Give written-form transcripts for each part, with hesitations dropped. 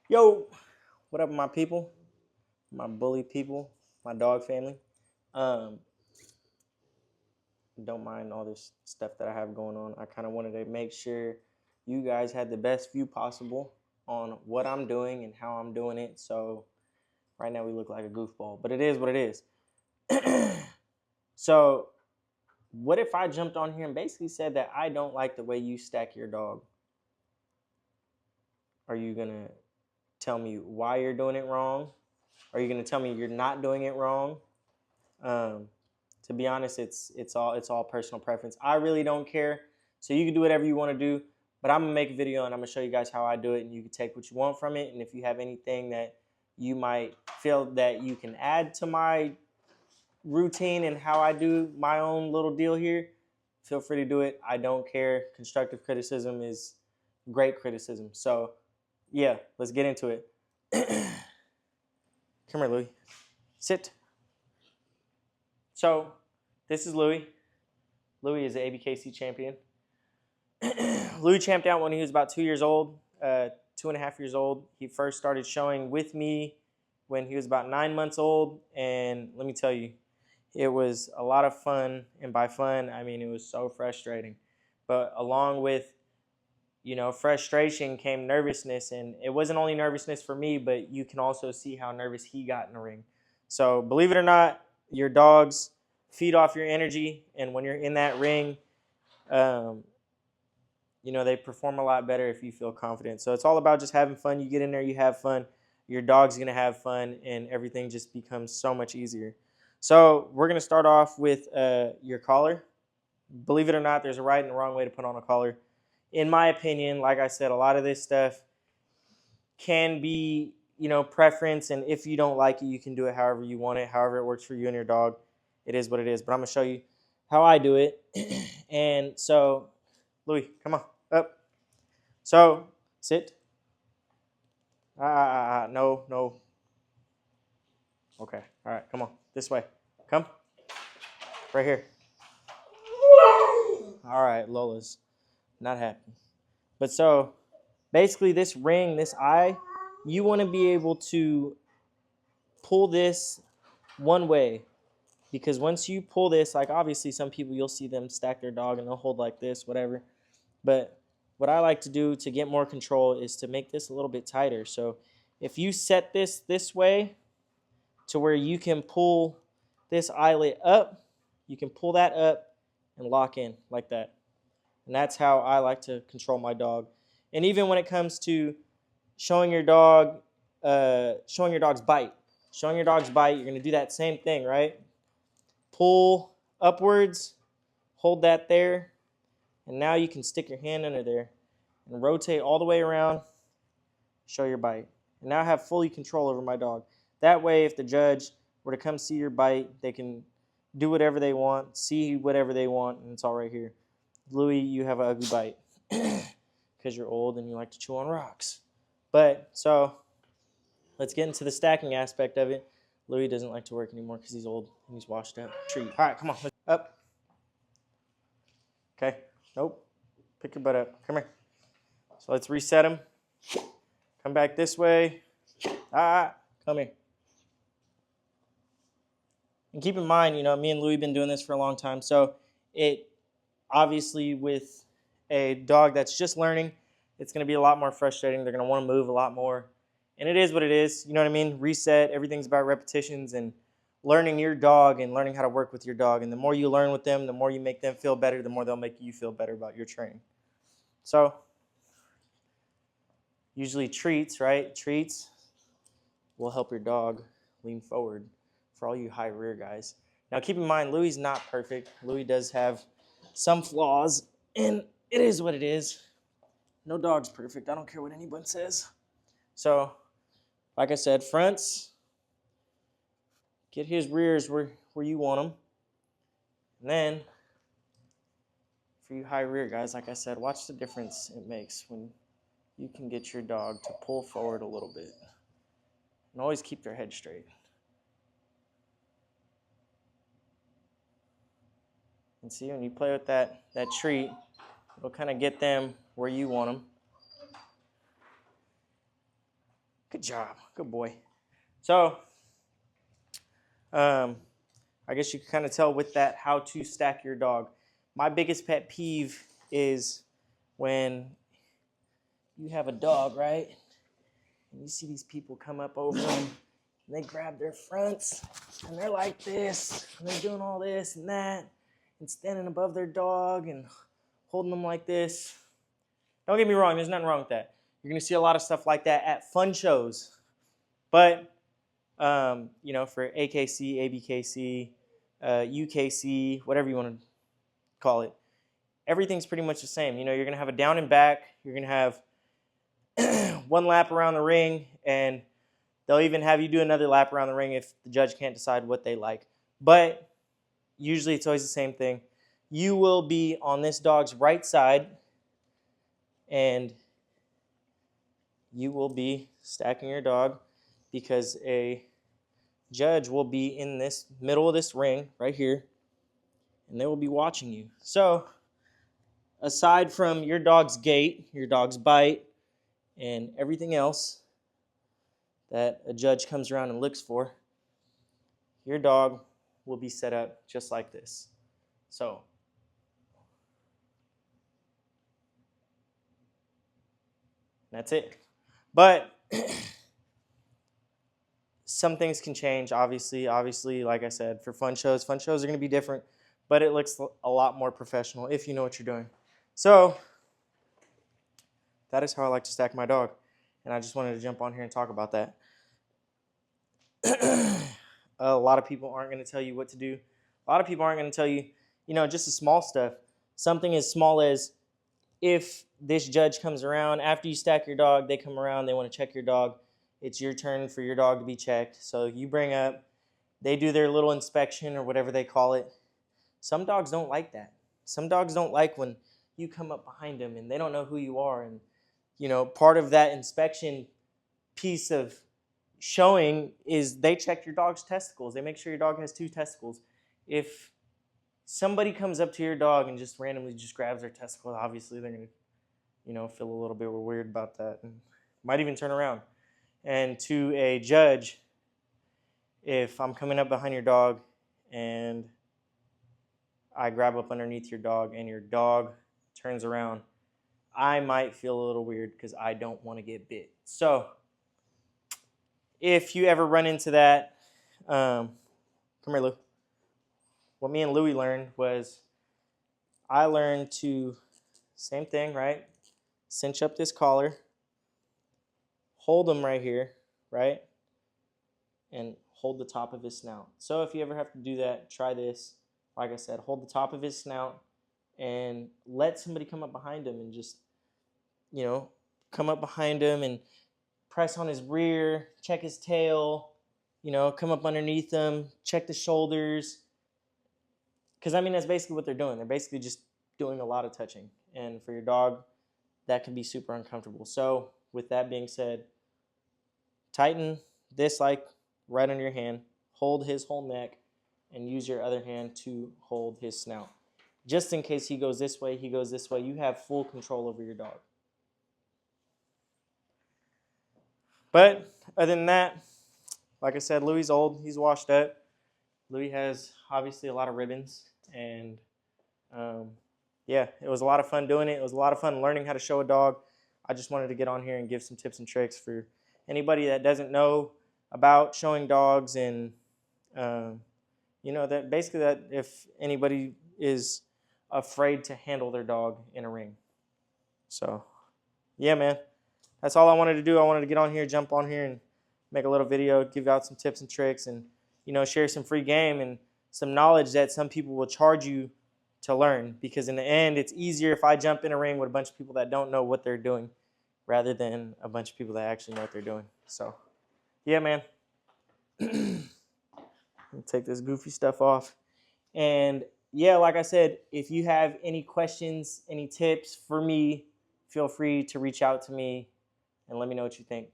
Yo, what up, my people, my bully people, my dog family? Um, don't mind all this stuff that I have going on. I kind of wanted to make sure you guys had the best view possible on what I'm doing and how I'm doing it. So right now we look like a goofball, but it is what it is. So what if I jumped on here and basically said that I don't like the way you stack your dog? Are you gonna tell me why you're doing it wrong? Are you gonna tell me you're not doing it wrong? Um, to be honest, it's all personal preference. I really don't care. So you can do whatever you want to do, but I'm gonna make a video and I'm gonna show you guys how I do it, and you can take what you want from it. And if you have anything that you might feel that you can add to my routine and how I do my own little deal here, feel free to do it. I don't care. Constructive criticism is great criticism. So yeah, let's get into it. Come here, Louie. Sit. So this is Louie. Louie is an ABKC champion. Louie champed out when he was about 2 years old, 2.5 years old. He first started showing with me when he was about 9 months old. And let me tell you, it was a lot of fun. And by fun, I mean it was so frustrating. But along with, frustration came nervousness. And it wasn't only nervousness for me, but you can also see how nervous he got in the ring. So believe it or not, your dogs feed off your energy. And when you're in that ring, they perform a lot better if you feel confident. So it's all about just having fun. You get in there, you have fun. Your dog's going to have fun, and everything just becomes so much easier. So we're going to start off with your collar. Believe it or not, there's a right and a wrong way to put on a collar. In my opinion, like I said, a lot of this stuff can be, preference. And if you don't like it, you can do it however you want it, however it works for you and your dog. It is what it is. But I'm going to show you how I do it. And so, Louie, come on, up. So, sit. No. Okay, all right, come on, this way. Come, right here. All right, Lola's not happy. But so, basically this ring, this eye, you want to be able to pull this one way. Because once you pull this, like obviously some people, you'll see them stack their dog and they'll hold like this, whatever. But what I like to do to get more control is to make this a little bit tighter. So if you set this way to where you can pull this eyelet up, you can pull that up and lock in like that. And that's how I like to control my dog. And even when it comes to showing your dog's bite. Showing your dog's bite, you're going to do that same thing, right? Pull upwards, hold that there, and now you can stick your hand under there and rotate all the way around, show your bite. And now I have fully control over my dog. That way, if the judge were to come see your bite, they can do whatever they want, see whatever they want, and it's all right here. Louie, you have an ugly bite because you're old and you like to chew on rocks. But, so, let's get into the stacking aspect of it. Louie doesn't like to work anymore because he's old and he's washed up. Treat. All right, come on. Up. Okay. Nope. Pick your butt up. Come here. So let's reset him. Come back this way. Come here. And keep in mind, me and Louie been doing this for a long time. So it obviously with a dog that's just learning, it's going to be a lot more frustrating. They're going to want to move a lot more. And it is what it is. You know what I mean? Reset. Everything's about repetitions and learning your dog and learning how to work with your dog. And the more you learn with them, the more you make them feel better, the more they'll make you feel better about your training. So usually treats, right? Treats will help your dog lean forward for all you high rear guys. Now keep in mind, Louie's not perfect. Louie does have some flaws, and it is what it is. No dog's perfect. I don't care what anyone says. So, like I said, fronts, get his rears where you want them. And then, for you high rear guys, like I said, watch the difference it makes when you can get your dog to pull forward a little bit. And always keep their head straight. And see, when you play with that treat, it'll kind of get them where you want them. Good job. Good boy. So, I guess you can kind of tell with that how to stack your dog. My biggest pet peeve is when you have a dog, right? And you see these people come up over them, and they grab their fronts, and they're like this, and they're doing all this and that, and standing above their dog and holding them like this. Don't get me wrong, there's nothing wrong with that. You're going to see a lot of stuff like that at fun shows. But, you know, for AKC, ABKC, UKC, whatever you want to call it, everything's pretty much the same. You know, you're going to have a down and back. You're going to have one lap around the ring, and they'll even have you do another lap around the ring if the judge can't decide what they like. But usually it's always the same thing. You will be on this dog's right side, and you will be stacking your dog because a judge will be in this middle of this ring right here, and they will be watching you. So aside from your dog's gait, your dog's bite, and everything else that a judge comes around and looks for, your dog will be set up just like this. So that's it. But some things can change, obviously, like I said, for fun shows are going to be different, but it looks a lot more professional if you know what you're doing. So that is how I like to stack my dog, and I just wanted to jump on here and talk about that. A lot of people aren't going to tell you what to do. A lot of people aren't going to tell you, you know, just the small stuff. Something as small as if this judge comes around, after you stack your dog, they come around, they want to check your dog. It's your turn for your dog to be checked. So you bring up, they do their little inspection or whatever they call it. Some dogs don't like that. Some dogs don't like when you come up behind them and they don't know who you are. And, you know, part of that inspection piece of showing is they check your dog's testicles. They make sure your dog has 2 testicles. If somebody comes up to your dog and just randomly just grabs their testicles, obviously they're going to, you know, feel a little bit weird about that and might even turn around. And to a judge, if I'm coming up behind your dog and I grab up underneath your dog and your dog turns around, I might feel a little weird because I don't want to get bit. So if you ever run into that, come here, Lou. What me and Louie learned was I learned to, same thing, right? Cinch up this collar, hold him right here, right? And hold the top of his snout. So if you ever have to do that, try this. Like I said, hold the top of his snout and let somebody come up behind him and just, you know, come up behind him and press on his rear, check his tail, you know, come up underneath him, check the shoulders. Because, I mean, that's basically what they're doing. They're basically just doing a lot of touching. And for your dog, that can be super uncomfortable. So with that being said, tighten this like right under your hand, hold his whole neck, and use your other hand to hold his snout. Just in case he goes this way, you have full control over your dog. But other than that, like I said, Louie's old. He's washed up. Louie has obviously a lot of ribbons. And yeah, it was a lot of fun doing it. It was a lot of fun learning how to show a dog. I just wanted to get on here and give some tips and tricks for anybody that doesn't know about showing dogs, and you know, that basically that if anybody is afraid to handle their dog in a ring. So yeah, man, that's all I wanted to do. I wanted to get on here, jump on here, and make a little video, give out some tips and tricks, and, you know, share some free game and some knowledge that some people will charge you to learn, because in the end, it's easier if I jump in a ring with a bunch of people that don't know what they're doing rather than a bunch of people that actually know what they're doing. So yeah, man. Take this goofy stuff off. And yeah, like I said, if you have any questions, any tips for me, feel free to reach out to me and let me know what you think.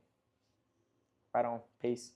Right on. Peace.